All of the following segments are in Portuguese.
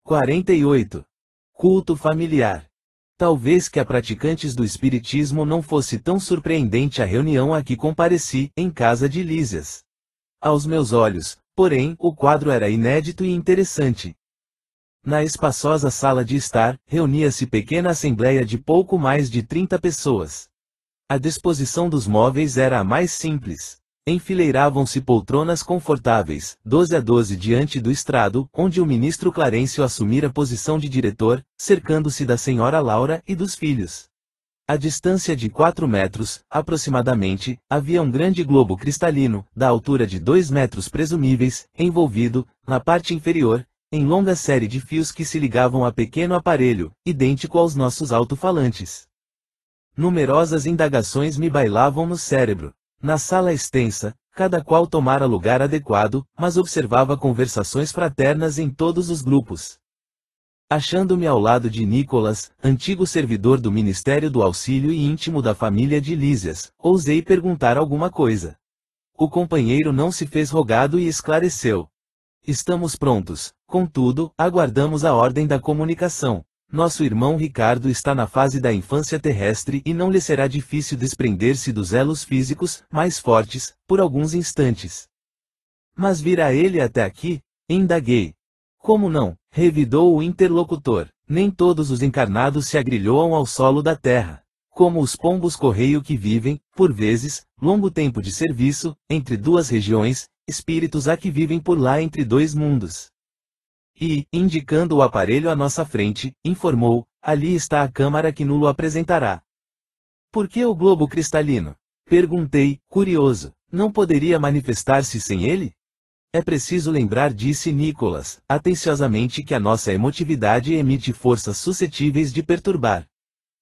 48. Culto familiar. Talvez que a praticantes do espiritismo não fosse tão surpreendente a reunião a que compareci, em casa de Lísias. Aos meus olhos, porém, o quadro era inédito e interessante. Na espaçosa sala de estar, reunia-se pequena assembleia de pouco mais de 30 pessoas. A disposição dos móveis era a mais simples. Enfileiravam-se poltronas confortáveis, 12 a 12 diante do estrado, onde o ministro Clarencio assumira posição de diretor, cercando-se da senhora Laura e dos filhos. À distância de 4 metros, aproximadamente, havia um grande globo cristalino, da altura de 2 metros presumíveis, envolvido, na parte inferior, em longa série de fios que se ligavam a pequeno aparelho, idêntico aos nossos alto-falantes. Numerosas indagações me bailavam no cérebro. Na sala extensa, cada qual tomara lugar adequado, mas observava conversações fraternas em todos os grupos. Achando-me ao lado de Nicolas, antigo servidor do Ministério do Auxílio e íntimo da família de Lísias, ousei perguntar alguma coisa. O companheiro não se fez rogado e esclareceu. Estamos prontos, contudo, aguardamos a ordem da comunicação. Nosso irmão Ricardo está na fase da infância terrestre e não lhe será difícil desprender-se dos elos físicos, mais fortes, por alguns instantes. Mas virá ele até aqui? Indaguei. Como não? Revidou o interlocutor. Nem todos os encarnados se agrilhoam ao solo da terra. Como os pombos correio que vivem, por vezes, longo tempo de serviço, entre duas regiões, espíritos há que vivem por lá entre dois mundos. E, indicando o aparelho à nossa frente, informou, ali está a câmara que nulo apresentará. Por que o globo cristalino? Perguntei, curioso. Não poderia manifestar-se sem ele? É preciso lembrar, disse Nicolas, atenciosamente, que a nossa emotividade emite forças suscetíveis de perturbar.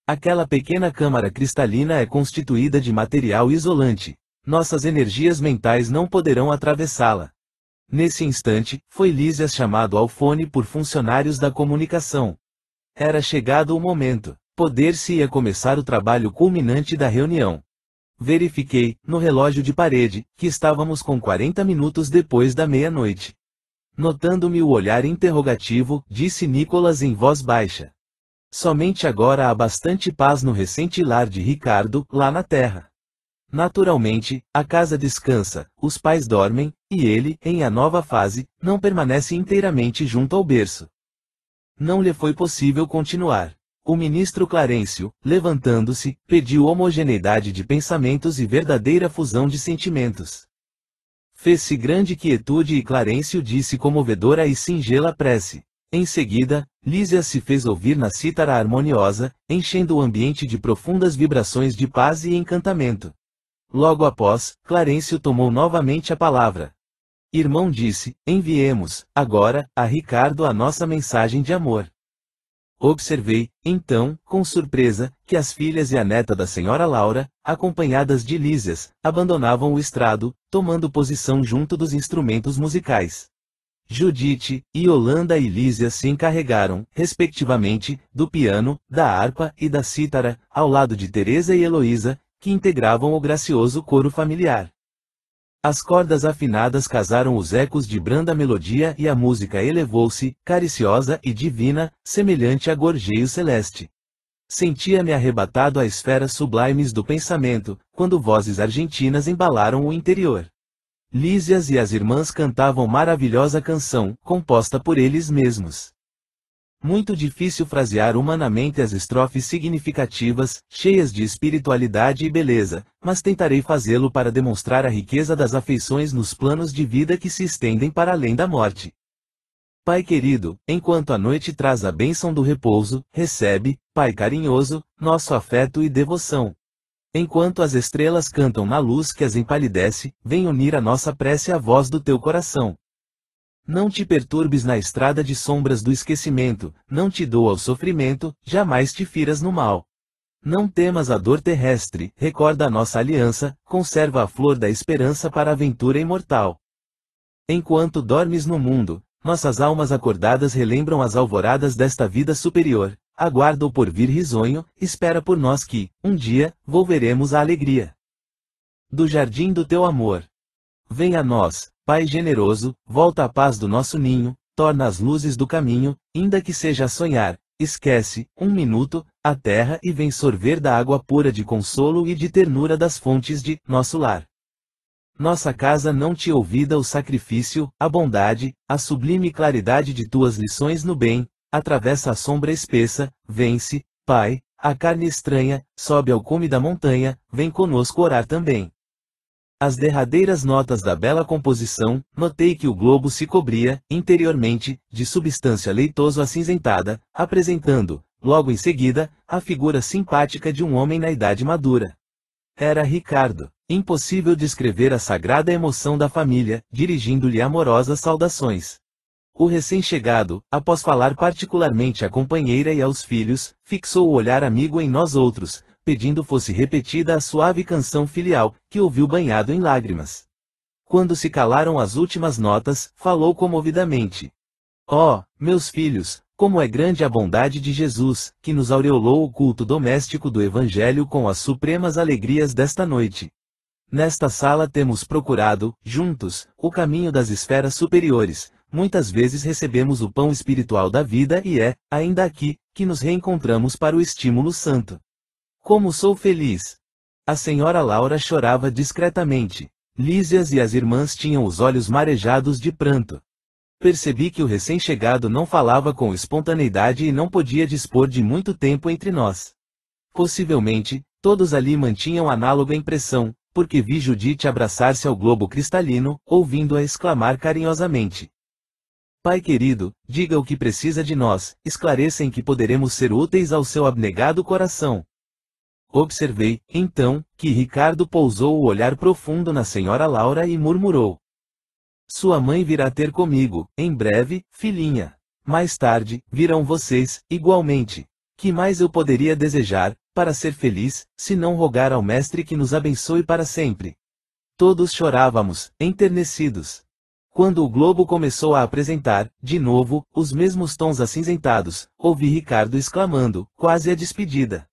Aquela pequena câmara cristalina é constituída de material isolante. Nossas energias mentais não poderão atravessá-la. Nesse instante, foi Lísias chamado ao fone por funcionários da comunicação. Era chegado o momento. Poder-se-ia começar o trabalho culminante da reunião. Verifiquei, no relógio de parede, que estávamos com 40 minutos depois da meia-noite. Notando-me o olhar interrogativo, disse Nicolas em voz baixa. Somente agora há bastante paz no recente lar de Ricardo, lá na terra. Naturalmente, a casa descansa, os pais dormem, e ele, em a nova fase, não permanece inteiramente junto ao berço. Não lhe foi possível continuar. O ministro Clarencio, levantando-se, pediu homogeneidade de pensamentos e verdadeira fusão de sentimentos. Fez-se grande quietude e Clarencio disse comovedora e singela prece. Em seguida, Lísias se fez ouvir na cítara harmoniosa, enchendo o ambiente de profundas vibrações de paz e encantamento. Logo após, Clarencio tomou novamente a palavra. Irmão disse, enviemos, agora, a Ricardo a nossa mensagem de amor. Observei, então, com surpresa, que as filhas e a neta da senhora Laura, acompanhadas de Lísias, abandonavam o estrado, tomando posição junto dos instrumentos musicais. Judite, Yolanda e Lísias se encarregaram, respectivamente, do piano, da harpa e da cítara, ao lado de Teresa e Heloísa, que integravam o gracioso coro familiar. As cordas afinadas casaram os ecos de branda melodia e a música elevou-se, cariciosa e divina, semelhante a gorjeio celeste. Sentia-me arrebatado a esferas sublimes do pensamento, quando vozes argentinas embalaram o interior. Lísias e as irmãs cantavam maravilhosa canção, composta por eles mesmos. Muito difícil frasear humanamente as estrofes significativas, cheias de espiritualidade e beleza, mas tentarei fazê-lo para demonstrar a riqueza das afeições nos planos de vida que se estendem para além da morte. Pai querido, enquanto a noite traz a bênção do repouso, recebe, Pai carinhoso, nosso afeto e devoção. Enquanto as estrelas cantam na luz que as empalidece, vem unir a nossa prece à voz do teu coração. Não te perturbes na estrada de sombras do esquecimento, não te doa o sofrimento, jamais te firas no mal. Não temas a dor terrestre, recorda a nossa aliança, conserva a flor da esperança para a aventura imortal. Enquanto dormes no mundo, nossas almas acordadas relembram as alvoradas desta vida superior, aguarda o porvir risonho, espera por nós que, um dia, volveremos à alegria do jardim do teu amor. Vem a nós, Pai generoso, volta a paz do nosso ninho, torna as luzes do caminho, ainda que seja a sonhar, esquece, um minuto, a terra e vem sorver da água pura de consolo e de ternura das fontes de nosso lar. Nossa casa não te ouvida o sacrifício, a bondade, a sublime claridade de tuas lições no bem, atravessa a sombra espessa, vence, Pai, a carne estranha, sobe ao cume da montanha, vem conosco orar também. As derradeiras notas da bela composição, notei que o globo se cobria, interiormente, de substância leitoso-acinzentada, apresentando, logo em seguida, a figura simpática de um homem na idade madura. Era Ricardo. Impossível descrever a sagrada emoção da família, dirigindo-lhe amorosas saudações. O recém-chegado, após falar particularmente à companheira e aos filhos, fixou o olhar amigo em nós outros, pedindo fosse repetida a suave canção filial, que ouviu banhado em lágrimas. Quando se calaram as últimas notas, falou comovidamente. Ó, meus filhos, como é grande a bondade de Jesus, que nos aureolou o culto doméstico do Evangelho com as supremas alegrias desta noite. Nesta sala temos procurado, juntos, o caminho das esferas superiores. Muitas vezes recebemos o pão espiritual da vida e é, ainda aqui, que nos reencontramos para o estímulo santo. Como sou feliz! A senhora Laura chorava discretamente. Lísias e as irmãs tinham os olhos marejados de pranto. Percebi que o recém-chegado não falava com espontaneidade e não podia dispor de muito tempo entre nós. Possivelmente, todos ali mantinham análoga impressão, porque vi Judite abraçar-se ao globo cristalino, ouvindo-a exclamar carinhosamente. Pai querido, diga o que precisa de nós, esclareça em que poderemos ser úteis ao seu abnegado coração. Observei, então, que Ricardo pousou o olhar profundo na senhora Laura e murmurou. Sua mãe virá ter comigo, em breve, filhinha. Mais tarde, virão vocês, igualmente. Que mais eu poderia desejar, para ser feliz, se não rogar ao Mestre que nos abençoe para sempre? Todos chorávamos, enternecidos. Quando o globo começou a apresentar, de novo, os mesmos tons acinzentados, ouvi Ricardo exclamando, quase a despedida.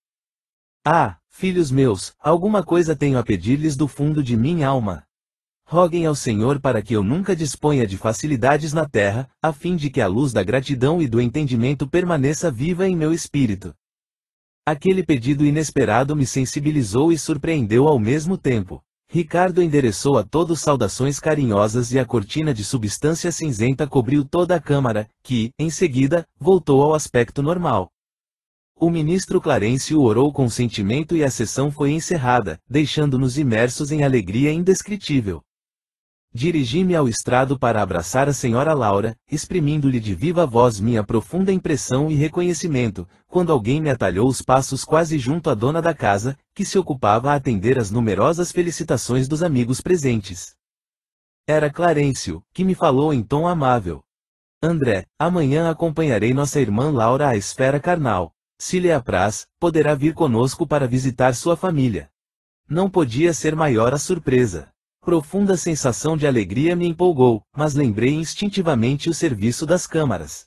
Ah, filhos meus, alguma coisa tenho a pedir-lhes do fundo de minha alma. Roguem ao Senhor para que eu nunca disponha de facilidades na terra, a fim de que a luz da gratidão e do entendimento permaneça viva em meu espírito. Aquele pedido inesperado me sensibilizou e surpreendeu ao mesmo tempo. Ricardo endereçou a todos saudações carinhosas e a cortina de substância cinzenta cobriu toda a câmara, que, em seguida, voltou ao aspecto normal. O ministro Clarencio orou com sentimento e a sessão foi encerrada, deixando-nos imersos em alegria indescritível. Dirigi-me ao estrado para abraçar a senhora Laura, exprimindo-lhe de viva voz minha profunda impressão e reconhecimento, quando alguém me atalhou os passos quase junto à dona da casa, que se ocupava a atender às numerosas felicitações dos amigos presentes. Era Clarencio, que me falou em tom amável. André, amanhã acompanharei nossa irmã Laura à esfera carnal. Se lhe apraz, poderá vir conosco para visitar sua família. Não podia ser maior a surpresa. Profunda sensação de alegria me empolgou, mas lembrei instintivamente o serviço das câmaras.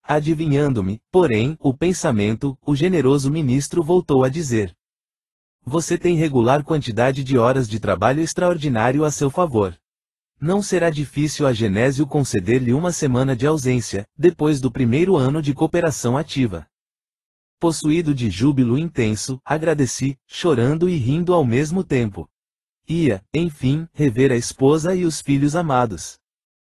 Adivinhando-me, porém, o pensamento, o generoso ministro voltou a dizer. Você tem regular quantidade de horas de trabalho extraordinário a seu favor. Não será difícil a Genésio conceder-lhe uma semana de ausência, depois do primeiro ano de cooperação ativa. Possuído de júbilo intenso, agradeci, chorando e rindo ao mesmo tempo. Ia, enfim, rever a esposa e os filhos amados.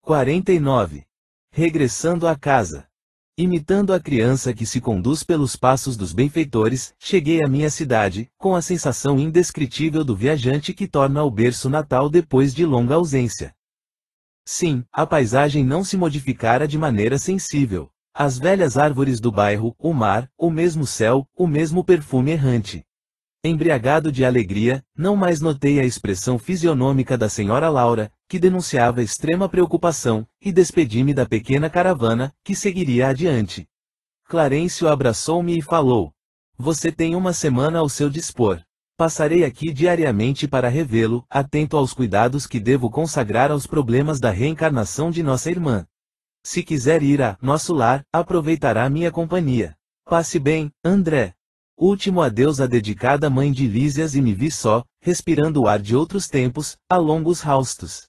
49. Regressando à casa. Imitando a criança que se conduz pelos passos dos benfeitores, cheguei à minha cidade, com a sensação indescritível do viajante que torna ao berço natal depois de longa ausência. Sim, a paisagem não se modificara de maneira sensível. As velhas árvores do bairro, o mar, o mesmo céu, o mesmo perfume errante. Embriagado de alegria, não mais notei a expressão fisionômica da senhora Laura, que denunciava extrema preocupação, e despedi-me da pequena caravana, que seguiria adiante. Clarencio abraçou-me e falou. Você tem uma semana ao seu dispor. Passarei aqui diariamente para revê-lo, atento aos cuidados que devo consagrar aos problemas da reencarnação de nossa irmã. Se quiser ir a nosso lar, aproveitará minha companhia. Passe bem, André. Último adeus à dedicada mãe de Lísias e me vi só, respirando o ar de outros tempos, a longos haustos.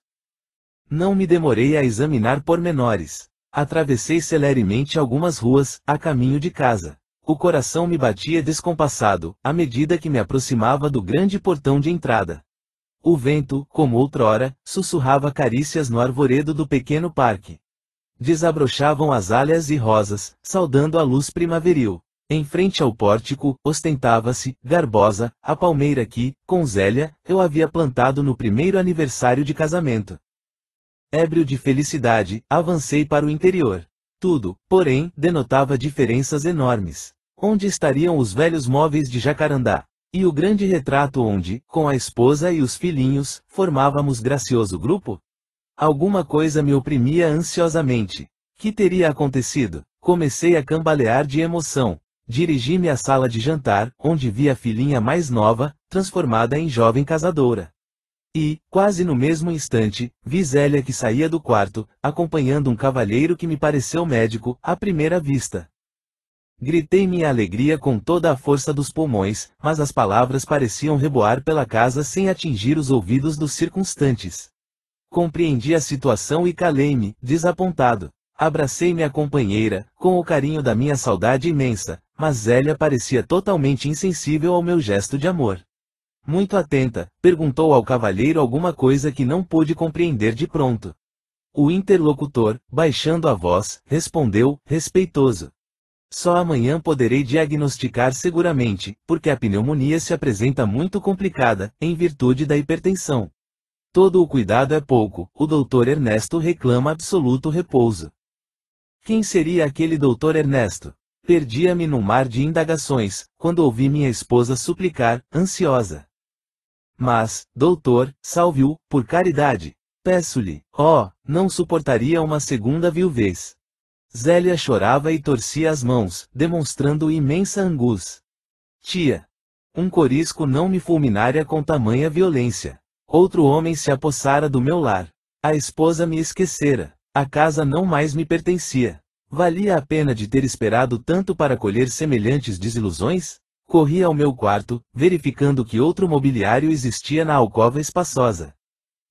Não me demorei a examinar pormenores. Atravessei celeremente algumas ruas, a caminho de casa. O coração me batia descompassado, à medida que me aproximava do grande portão de entrada. O vento, como outrora, sussurrava carícias no arvoredo do pequeno parque. Desabrochavam azaleas e rosas, saudando a luz primaveril. Em frente ao pórtico, ostentava-se, garbosa, a palmeira que, com Zélia, eu havia plantado no primeiro aniversário de casamento. Ébrio de felicidade, avancei para o interior. Tudo, porém, denotava diferenças enormes. Onde estariam os velhos móveis de jacarandá? E o grande retrato onde, com a esposa e os filhinhos, formávamos gracioso grupo? Alguma coisa me oprimia ansiosamente. Que teria acontecido? Comecei a cambalear de emoção. Dirigi-me à sala de jantar, onde vi a filhinha mais nova, transformada em jovem casadoura. E, quase no mesmo instante, vi Zélia que saía do quarto, acompanhando um cavalheiro que me pareceu médico, à primeira vista. Gritei minha alegria com toda a força dos pulmões, mas as palavras pareciam reboar pela casa sem atingir os ouvidos dos circunstantes. Compreendi a situação e calei-me, desapontado. Abracei minha companheira, com o carinho da minha saudade imensa, mas Zélia parecia totalmente insensível ao meu gesto de amor. Muito atenta, perguntou ao cavalheiro alguma coisa que não pude compreender de pronto. O interlocutor, baixando a voz, respondeu, respeitoso: só amanhã poderei diagnosticar seguramente, porque a pneumonia se apresenta muito complicada, em virtude da hipertensão. Todo o cuidado é pouco, o Dr. Ernesto reclama absoluto repouso. Quem seria aquele Dr. Ernesto? Perdia-me num mar de indagações, quando ouvi minha esposa suplicar, ansiosa. Mas, doutor, salve-o, por caridade. Peço-lhe, não suportaria uma segunda viuvez. Zélia chorava e torcia as mãos, demonstrando imensa angústia. Tia! Um corisco não me fulminaria com tamanha violência. Outro homem se apossara do meu lar. A esposa me esquecera. A casa não mais me pertencia. Valia a pena de ter esperado tanto para colher semelhantes desilusões? Corri ao meu quarto, verificando que outro mobiliário existia na alcova espaçosa.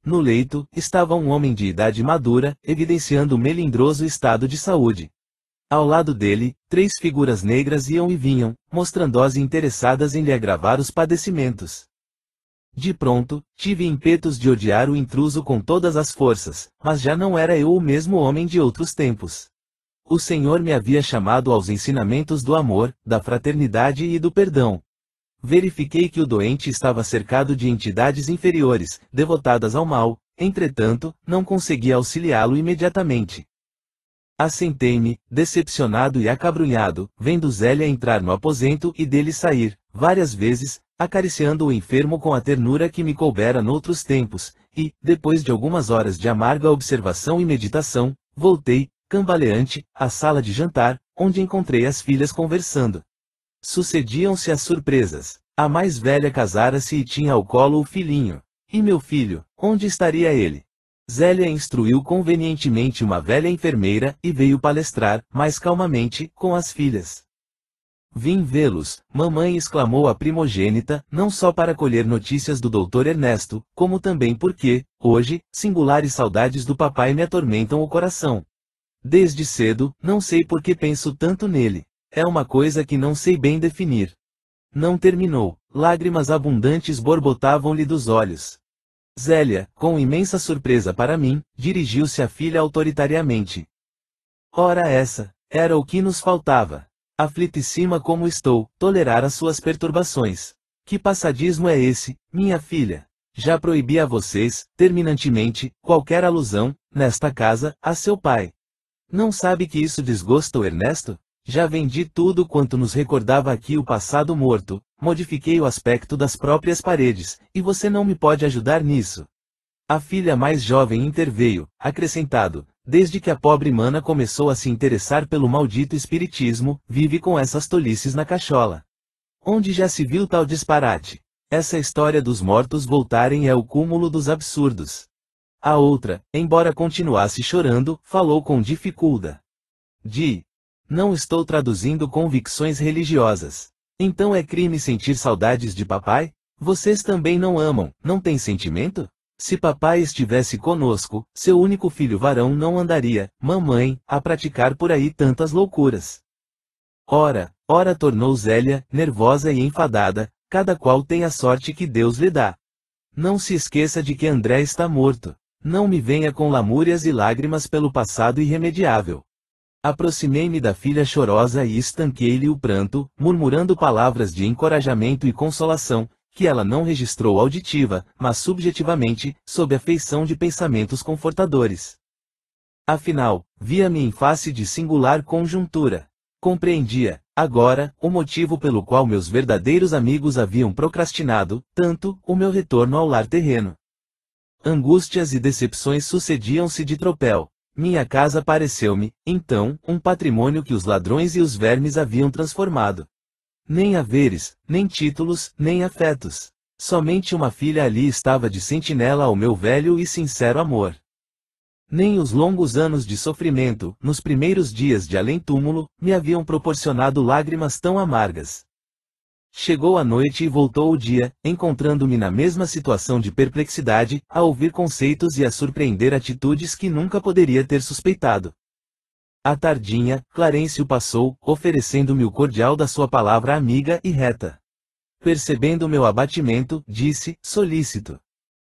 No leito, estava um homem de idade madura, evidenciando melindroso estado de saúde. Ao lado dele, 3 figuras negras iam e vinham, mostrando-se interessadas em lhe agravar os padecimentos. De pronto, tive ímpetos de odiar o intruso com todas as forças, mas já não era eu o mesmo homem de outros tempos. O Senhor me havia chamado aos ensinamentos do amor, da fraternidade e do perdão. Verifiquei que o doente estava cercado de entidades inferiores, devotadas ao mal, entretanto, não conseguia auxiliá-lo imediatamente. Assentei-me, decepcionado e acabrunhado, vendo Zélia entrar no aposento e dele sair, várias vezes, acariciando o enfermo com a ternura que me coubera noutros tempos, e, depois de algumas horas de amarga observação e meditação, voltei, cambaleante, à sala de jantar, onde encontrei as filhas conversando. Sucediam-se as surpresas. A mais velha casara-se e tinha ao colo o filhinho. E meu filho, onde estaria ele? Zélia instruiu convenientemente uma velha enfermeira, e veio palestrar, mais calmamente, com as filhas. Vim vê-los, mamãe, exclamou a primogênita, não só para colher notícias do Dr. Ernesto, como também porque, hoje, singulares saudades do papai me atormentam o coração. Desde cedo, não sei por que penso tanto nele. É uma coisa que não sei bem definir. Não terminou. Lágrimas abundantes borbotavam-lhe dos olhos. Zélia, com imensa surpresa para mim, dirigiu-se à filha autoritariamente. Ora essa, era o que nos faltava. Aflitíssima como estou, tolerar as suas perturbações. Que passadismo é esse, minha filha? Já proibi a vocês, terminantemente, qualquer alusão, nesta casa, a seu pai. Não sabe que isso desgosta o Ernesto? Já vendi tudo quanto nos recordava aqui o passado morto, modifiquei o aspecto das próprias paredes, e você não me pode ajudar nisso. A filha mais jovem interveio, acrescentado, desde que a pobre mana começou a se interessar pelo maldito espiritismo, vive com essas tolices na cachola. Onde já se viu tal disparate? Essa história dos mortos voltarem é o cúmulo dos absurdos. A outra, embora continuasse chorando, falou com dificuldade. Não estou traduzindo convicções religiosas. Então é crime sentir saudades de papai? Vocês também não amam, não têm sentimento? Se papai estivesse conosco, seu único filho varão não andaria, mamãe, a praticar por aí tantas loucuras. Ora, tornou Zélia, nervosa e enfadada, cada qual tem a sorte que Deus lhe dá. Não se esqueça de que André está morto. Não me venha com lamúrias e lágrimas pelo passado irremediável. Aproximei-me da filha chorosa e estanquei-lhe o pranto, murmurando palavras de encorajamento e consolação, que ela não registrou auditiva, mas subjetivamente, sob a feição de pensamentos confortadores. Afinal, via-me em face de singular conjuntura. Compreendia, agora, o motivo pelo qual meus verdadeiros amigos haviam procrastinado, tanto, o meu retorno ao lar terreno. Angústias e decepções sucediam-se de tropel. Minha casa pareceu-me, então, um patrimônio que os ladrões e os vermes haviam transformado. Nem haveres, nem títulos, nem afetos. Somente uma filha ali estava de sentinela ao meu velho e sincero amor. Nem os longos anos de sofrimento, nos primeiros dias de além-túmulo, me haviam proporcionado lágrimas tão amargas. Chegou a noite e voltou o dia, encontrando-me na mesma situação de perplexidade, a ouvir conceitos e a surpreender atitudes que nunca poderia ter suspeitado. À tardinha, Clarencio passou, oferecendo-me o cordial da sua palavra amiga e reta. Percebendo meu abatimento, disse, solícito: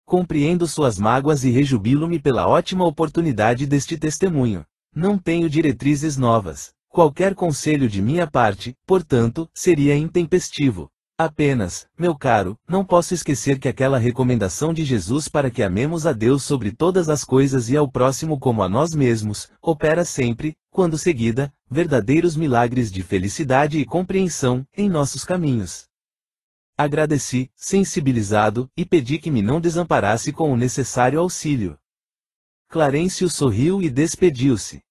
compreendo suas mágoas e rejubilo-me pela ótima oportunidade deste testemunho. Não tenho diretrizes novas. Qualquer conselho de minha parte, portanto, seria intempestivo. Apenas, meu caro, não posso esquecer que aquela recomendação de Jesus para que amemos a Deus sobre todas as coisas e ao próximo como a nós mesmos, opera sempre, quando seguida, verdadeiros milagres de felicidade e compreensão, em nossos caminhos. Agradeci, sensibilizado, e pedi que me não desamparasse com o necessário auxílio. Clarencio sorriu e despediu-se.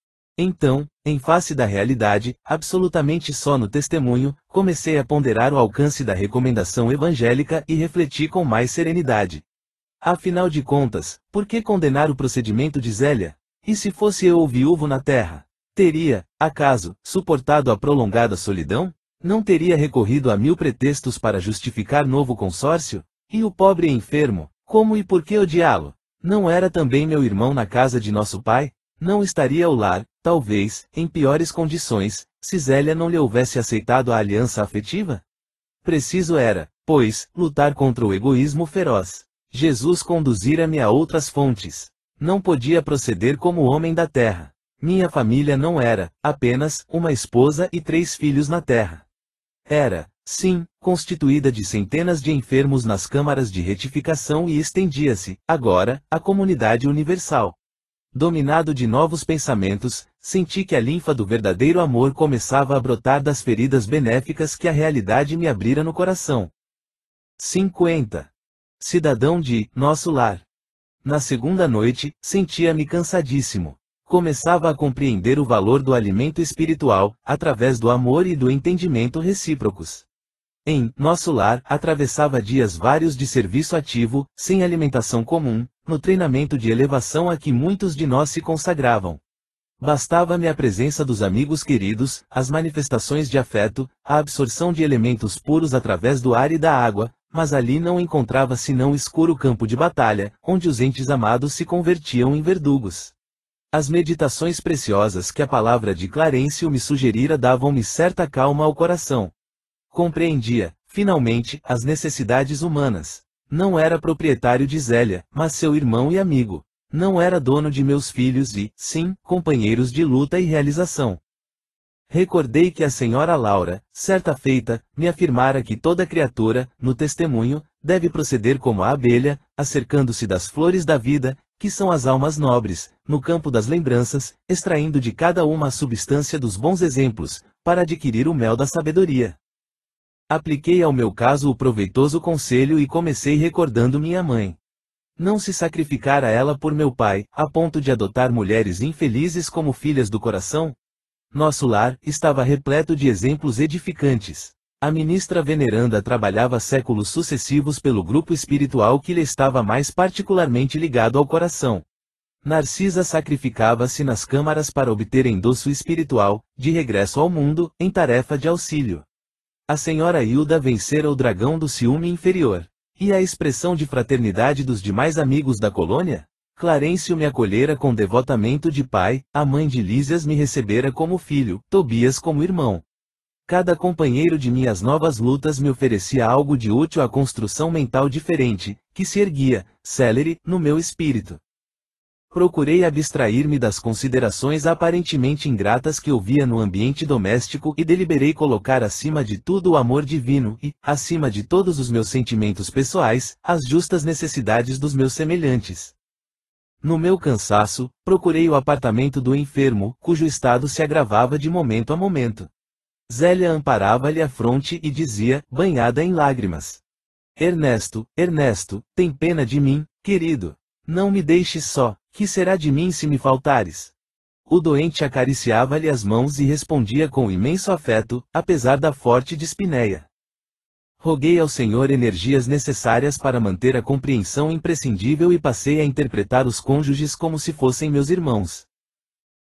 Então, em face da realidade, absolutamente só no testemunho, comecei a ponderar o alcance da recomendação evangélica e refleti com mais serenidade. Afinal de contas, por que condenar o procedimento de Zélia? E se fosse eu o viúvo na terra? Teria, acaso, suportado a prolongada solidão? Não teria recorrido a 1000 pretextos para justificar novo consórcio? E o pobre enfermo, como e por que odiá-lo? Não era também meu irmão na casa de nosso pai? Não estaria o lar, talvez, em piores condições, se Zélia não lhe houvesse aceitado a aliança afetiva? Preciso era, pois, lutar contra o egoísmo feroz. Jesus conduzira-me a outras fontes. Não podia proceder como homem da terra. Minha família não era, apenas, uma esposa e 3 filhos na terra. Era, sim, constituída de centenas de enfermos nas câmaras de retificação e estendia-se, agora, à comunidade universal. Dominado de novos pensamentos, senti que a linfa do verdadeiro amor começava a brotar das feridas benéficas que a realidade me abrira no coração. 50. Cidadão de nosso lar. Na segunda noite, sentia-me cansadíssimo. Começava a compreender o valor do alimento espiritual, através do amor e do entendimento recíprocos. Em nosso lar, atravessava dias vários de serviço ativo, sem alimentação comum, no treinamento de elevação a que muitos de nós se consagravam. Bastava-me a presença dos amigos queridos, as manifestações de afeto, a absorção de elementos puros através do ar e da água, mas ali não encontrava senão escuro campo de batalha, onde os entes amados se convertiam em verdugos. As meditações preciosas que a palavra de Clarencio me sugerira davam-me certa calma ao coração. Compreendia, finalmente, as necessidades humanas. Não era proprietário de Zélia, mas seu irmão e amigo. Não era dono de meus filhos e, sim, companheiros de luta e realização. Recordei que a senhora Laura, certa feita, me afirmara que toda criatura, no testemunho, deve proceder como a abelha, acercando-se das flores da vida, que são as almas nobres, no campo das lembranças, extraindo de cada uma a substância dos bons exemplos, para adquirir o mel da sabedoria. Apliquei ao meu caso o proveitoso conselho e comecei recordando minha mãe. Não se sacrificara ela por meu pai, a ponto de adotar mulheres infelizes como filhas do coração? Nosso lar estava repleto de exemplos edificantes. A ministra veneranda trabalhava séculos sucessivos pelo grupo espiritual que lhe estava mais particularmente ligado ao coração. Narcisa sacrificava-se nas câmaras para obter endosso espiritual, de regresso ao mundo, em tarefa de auxílio. A senhora Hilda vencera o dragão do ciúme inferior. E a expressão de fraternidade dos demais amigos da colônia? Clarencio me acolhera com devotamento de pai, a mãe de Lísias me recebera como filho, Tobias como irmão. Cada companheiro de minhas novas lutas me oferecia algo de útil à construção mental diferente, que se erguia, célere, no meu espírito. Procurei abstrair-me das considerações aparentemente ingratas que ouvia no ambiente doméstico e deliberei colocar acima de tudo o amor divino e, acima de todos os meus sentimentos pessoais, as justas necessidades dos meus semelhantes. No meu cansaço, procurei o apartamento do enfermo, cujo estado se agravava de momento a momento. Zélia amparava-lhe a fronte e dizia, banhada em lágrimas: Ernesto, Ernesto, tem pena de mim, querido. Não me deixes só, que será de mim se me faltares? O doente acariciava-lhe as mãos e respondia com imenso afeto, apesar da forte dispneia. Roguei ao Senhor energias necessárias para manter a compreensão imprescindível e passei a interpretar os cônjuges como se fossem meus irmãos.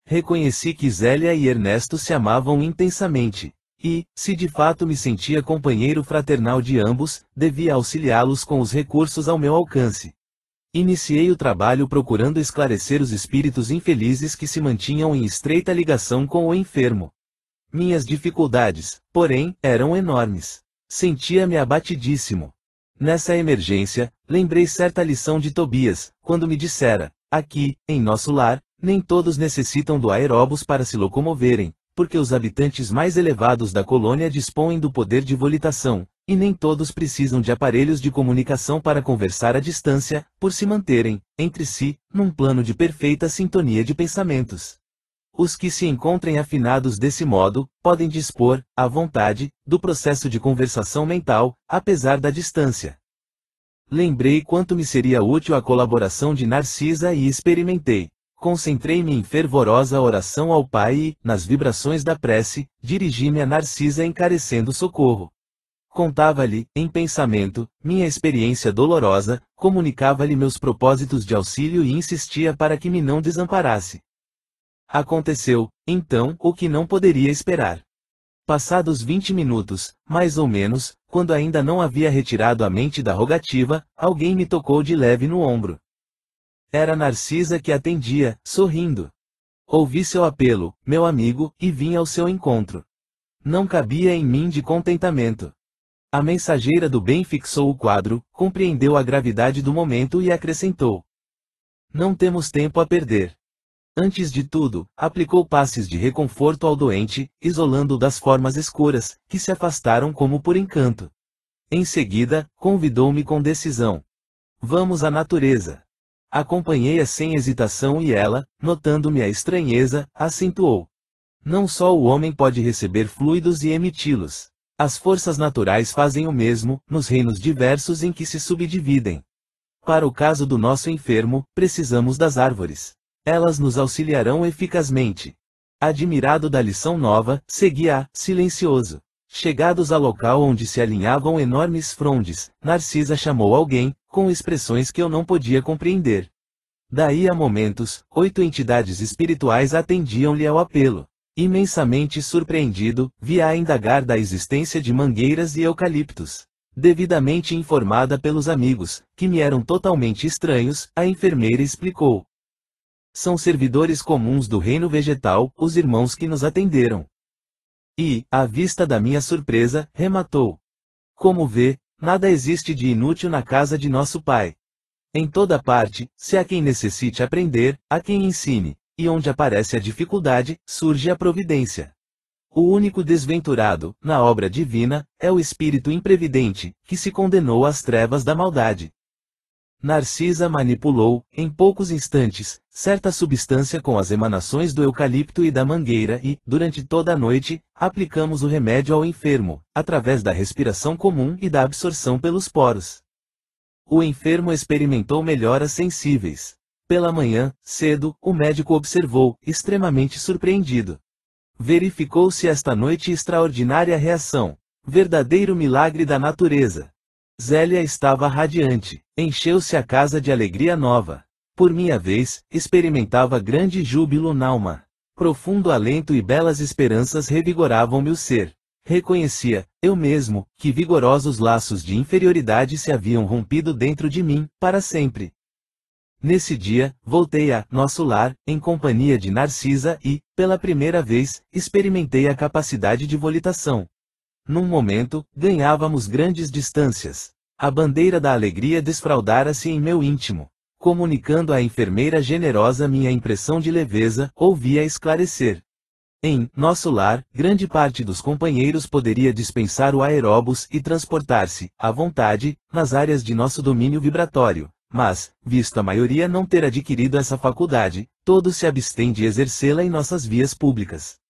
Reconheci que Zélia e Ernesto se amavam intensamente, e, se de fato me sentia companheiro fraternal de ambos, devia auxiliá-los com os recursos ao meu alcance. Iniciei o trabalho procurando esclarecer os espíritos infelizes que se mantinham em estreita ligação com o enfermo. Minhas dificuldades, porém, eram enormes. Sentia-me abatidíssimo. Nessa emergência, lembrei certa lição de Tobias, quando me dissera: aqui, em nosso lar, nem todos necessitam do aeróbus para se locomoverem, porque os habitantes mais elevados da colônia dispõem do poder de volitação, e nem todos precisam de aparelhos de comunicação para conversar à distância, por se manterem, entre si, num plano de perfeita sintonia de pensamentos. Os que se encontrem afinados desse modo, podem dispor, à vontade, do processo de conversação mental, apesar da distância. Lembrei quanto me seria útil a colaboração de Narcisa e experimentei. Concentrei-me em fervorosa oração ao Pai e, nas vibrações da prece, dirigi-me a Narcisa encarecendo socorro. Contava-lhe, em pensamento, minha experiência dolorosa, comunicava-lhe meus propósitos de auxílio e insistia para que me não desamparasse. Aconteceu, então, o que não poderia esperar. Passados 20 minutos, mais ou menos, quando ainda não havia retirado a mente da rogativa, alguém me tocou de leve no ombro. Era Narcisa que atendia, sorrindo. Ouvi seu apelo, meu amigo, e vim ao seu encontro. Não cabia em mim de contentamento. A mensageira do bem fixou o quadro, compreendeu a gravidade do momento e acrescentou: não temos tempo a perder. Antes de tudo, aplicou passes de reconforto ao doente, isolando-o das formas escuras, que se afastaram como por encanto. Em seguida, convidou-me com decisão: vamos à natureza. Acompanhei-a sem hesitação e ela, notando-me a estranheza, acentuou: não só o homem pode receber fluidos e emiti-los. As forças naturais fazem o mesmo, nos reinos diversos em que se subdividem. Para o caso do nosso enfermo, precisamos das árvores. Elas nos auxiliarão eficazmente. Admirado da lição nova, segui-a, silencioso. Chegados ao local onde se alinhavam enormes frondes, Narcisa chamou alguém, com expressões que eu não podia compreender. Daí a momentos, 8 entidades espirituais atendiam-lhe ao apelo. Imensamente surpreendido, vi-a indagar da existência de mangueiras e eucaliptos. Devidamente informada pelos amigos, que me eram totalmente estranhos, a enfermeira explicou: são servidores comuns do reino vegetal, os irmãos que nos atenderam. E, à vista da minha surpresa, rematou: como vê, nada existe de inútil na casa de nosso Pai. Em toda parte, se há quem necessite aprender, há quem ensine, e onde aparece a dificuldade, surge a providência. O único desventurado, na obra divina, é o espírito imprevidente, que se condenou às trevas da maldade. Narcisa manipulou, em poucos instantes, certa substância com as emanações do eucalipto e da mangueira e, durante toda a noite, aplicamos o remédio ao enfermo, através da respiração comum e da absorção pelos poros. O enfermo experimentou melhoras sensíveis. Pela manhã, cedo, o médico observou, extremamente surpreendido. Verificou-se esta noite extraordinária reação. Verdadeiro milagre da natureza. Zélia estava radiante, encheu-se a casa de alegria nova. Por minha vez, experimentava grande júbilo n'alma. Profundo alento e belas esperanças revigoravam meu ser. Reconhecia, eu mesmo, que vigorosos laços de inferioridade se haviam rompido dentro de mim, para sempre. Nesse dia, voltei a nosso lar, em companhia de Narcisa e, pela primeira vez, experimentei a capacidade de volitação. Num momento, ganhávamos grandes distâncias. A bandeira da alegria desfraldara-se em meu íntimo. Comunicando à enfermeira generosa minha impressão de leveza, ouvia esclarecer. Em nosso lar, grande parte dos companheiros poderia dispensar o aeróbus e transportar-se, à vontade, nas áreas de nosso domínio vibratório. Mas, visto a maioria não ter adquirido essa faculdade, todos se abstêm de exercê-la em nossas vias públicas.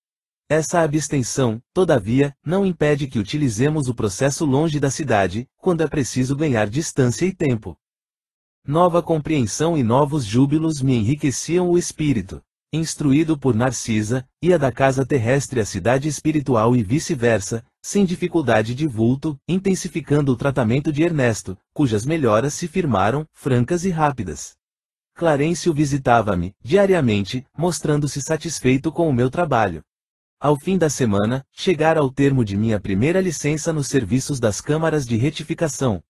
Essa abstenção, todavia, não impede que utilizemos o processo longe da cidade, quando é preciso ganhar distância e tempo. Nova compreensão e novos júbilos me enriqueciam o espírito. Instruído por Narcisa, ia da casa terrestre à cidade espiritual e vice-versa, sem dificuldade de vulto, intensificando o tratamento de Ernesto, cujas melhoras se firmaram, francas e rápidas. Clarencio visitava-me, diariamente, mostrando-se satisfeito com o meu trabalho. Ao fim da semana, chegara ao termo de minha primeira licença nos serviços das câmaras de retificação.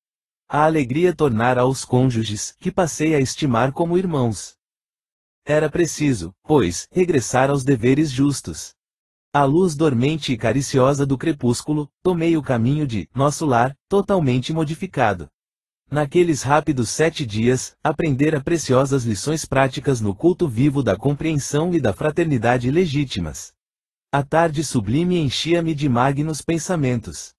A alegria tornara aos cônjuges, que passei a estimar como irmãos. Era preciso, pois, regressar aos deveres justos. À luz dormente e cariciosa do crepúsculo, tomei o caminho de nosso lar, totalmente modificado. Naqueles rápidos 7 dias, aprendera preciosas lições práticas no culto vivo da compreensão e da fraternidade legítimas. A tarde sublime enchia-me de magnos pensamentos.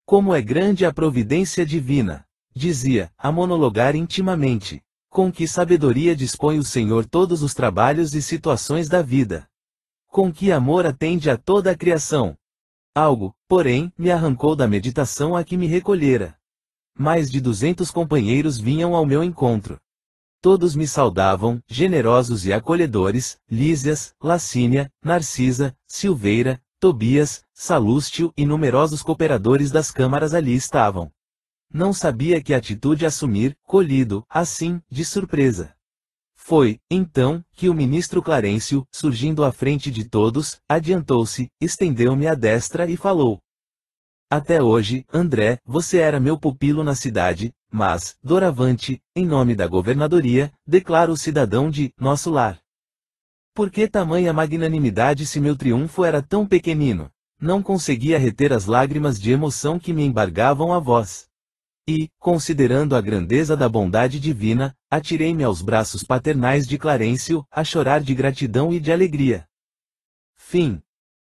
Como é grande a providência divina! Dizia, a monologar intimamente. Com que sabedoria dispõe o Senhor todos os trabalhos e situações da vida. Com que amor atende a toda a criação. Algo, porém, me arrancou da meditação a que me recolhera. Mais de 200 companheiros vinham ao meu encontro. Todos me saudavam, generosos e acolhedores, Lísias, Lacínia, Narcisa, Silveira, Tobias, Salústio e numerosos cooperadores das câmaras ali estavam. Não sabia que atitude assumir, colhido, assim, de surpresa. Foi, então, que o ministro Clarencio, surgindo à frente de todos, adiantou-se, estendeu-me a destra e falou. Até hoje, André, você era meu pupilo na cidade, mas, doravante, em nome da governadoria, declaro cidadão de nosso lar. Por que tamanha magnanimidade se meu triunfo era tão pequenino? Não conseguia reter as lágrimas de emoção que me embargavam a voz. E, considerando a grandeza da bondade divina, atirei-me aos braços paternais de Clarencio, a chorar de gratidão e de alegria. Fim.